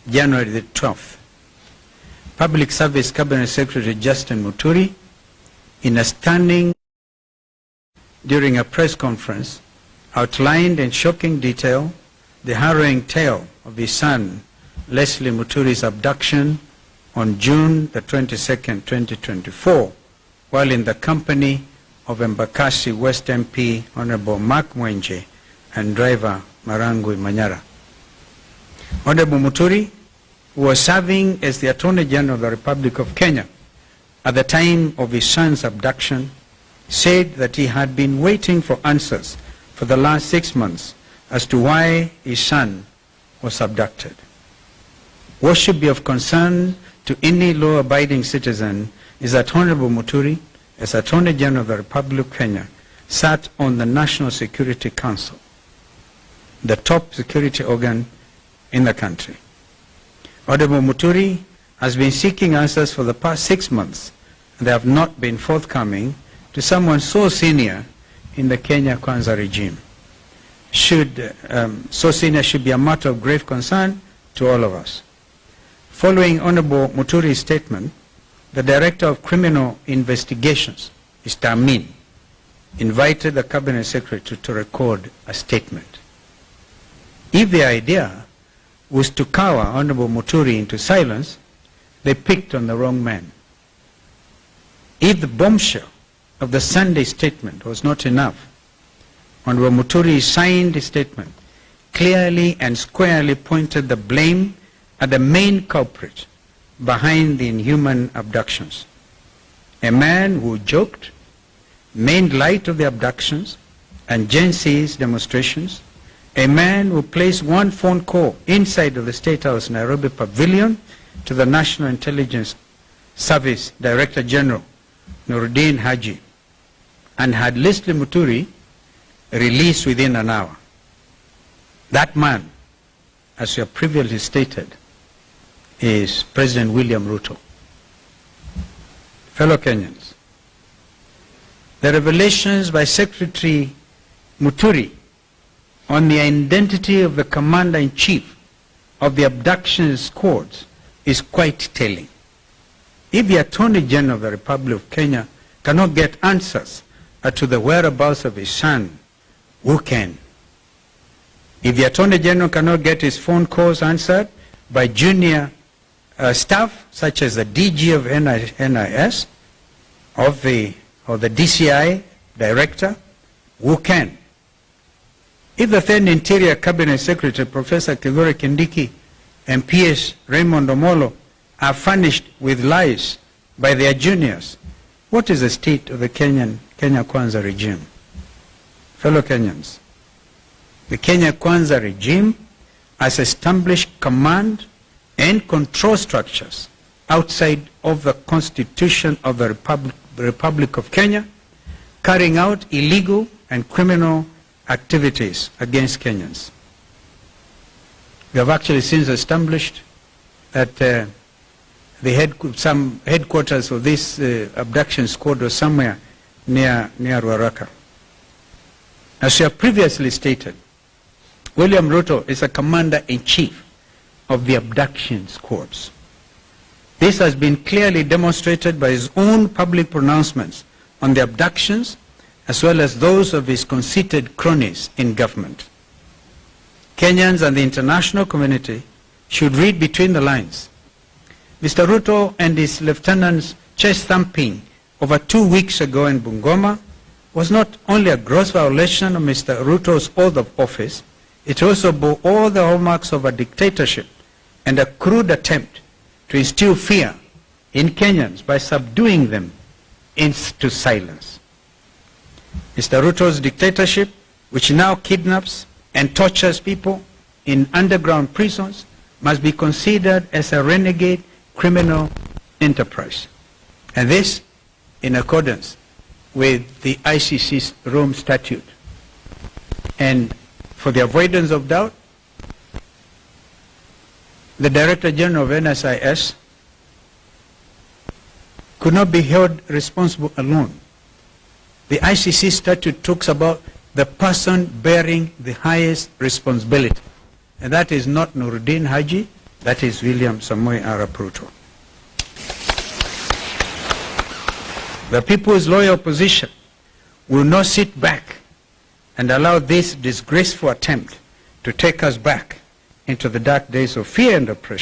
January the 12th. Public Service Cabinet Secretary Justin Muturi, in a stunning during a press conference, outlined in shocking detail the harrowing tale of his son, Leslie Muturi's abduction on June the 22nd, 2024, while in the company of Embakasi West MP Honorable Mark Mwenje and driver Marangui Manyara. Honorable Muturi, who was serving as the Attorney General of the Republic of Kenya at the time of his son's abduction, said that he had been waiting for answers for the last 6 months as to why his son was abducted. What should be of concern to any law-abiding citizen is that Honorable Muturi, as Attorney General of the Republic of Kenya, sat on the National Security Council, the top security organ in the country. Honorable Muturi has been seeking answers for the past 6 months, and they have not been forthcoming to someone so senior in the Kenya Kwanza regime. So senior should be a matter of grave concern to all of us. Following Honorable Muturi's statement, the Director of Criminal Investigations, Mr. Amin, invited the Cabinet Secretary to record a statement. If the idea was to cower Honorable Muturi into silence, they picked on the wrong man. If the bombshell of the Sunday statement was not enough, Honorable Muturi signed his statement, clearly and squarely pointed the blame at the main culprit behind the inhuman abductions. A man who joked, made light of the abductions and Gen Z's demonstrations, a man who placed one phone call inside of the State House Nairobi Pavilion to the National Intelligence Service Director General, Nuruddin Haji, and had Leslie Muturi released within an hour. That man, as you have previously stated, is President William Ruto. Fellow Kenyans, the revelations by Secretary Muturi on the identity of the Commander-in-Chief of the abduction squads is quite telling. If the Attorney General of the Republic of Kenya cannot get answers to the whereabouts of his son, who can? If the Attorney General cannot get his phone calls answered by junior staff, such as the DG of NIS, or the DCI Director, who can? If the then Interior Cabinet Secretary, Professor Kithure Kindiki, and PS Raymond Omolo are furnished with lies by their juniors, what is the state of the Kenya Kwanza regime? Fellow Kenyans, the Kenya Kwanza regime has established command and control structures outside of the Constitution of the Republic of Kenya, carrying out illegal and criminal activities against Kenyans. We have actually since established that some headquarters of this abduction squad was somewhere near Ruaraka. As we have previously stated, William Ruto is a commander-in-chief of the abduction squads. This has been clearly demonstrated by his own public pronouncements on the abductions, as well as those of his conceited cronies in government. Kenyans and the international community should read between the lines. Mr. Ruto and his lieutenants' chest thumping over 2 weeks ago in Bungoma was not only a gross violation of Mr. Ruto's oath of office, it also bore all the hallmarks of a dictatorship and a crude attempt to instill fear in Kenyans by subduing them into silence. Mr. Ruto's dictatorship, which now kidnaps and tortures people in underground prisons, must be considered as a renegade criminal enterprise. And this in accordance with the ICC's Rome Statute. And for the avoidance of doubt, the Director General of NSIS could not be held responsible alone. The ICC statute talks about the person bearing the highest responsibility. And that is not Nuruddin Haji, That is William Samoei Arap Ruto. The People's Loyal Opposition will not sit back and allow this disgraceful attempt to take us back into the dark days of fear and oppression.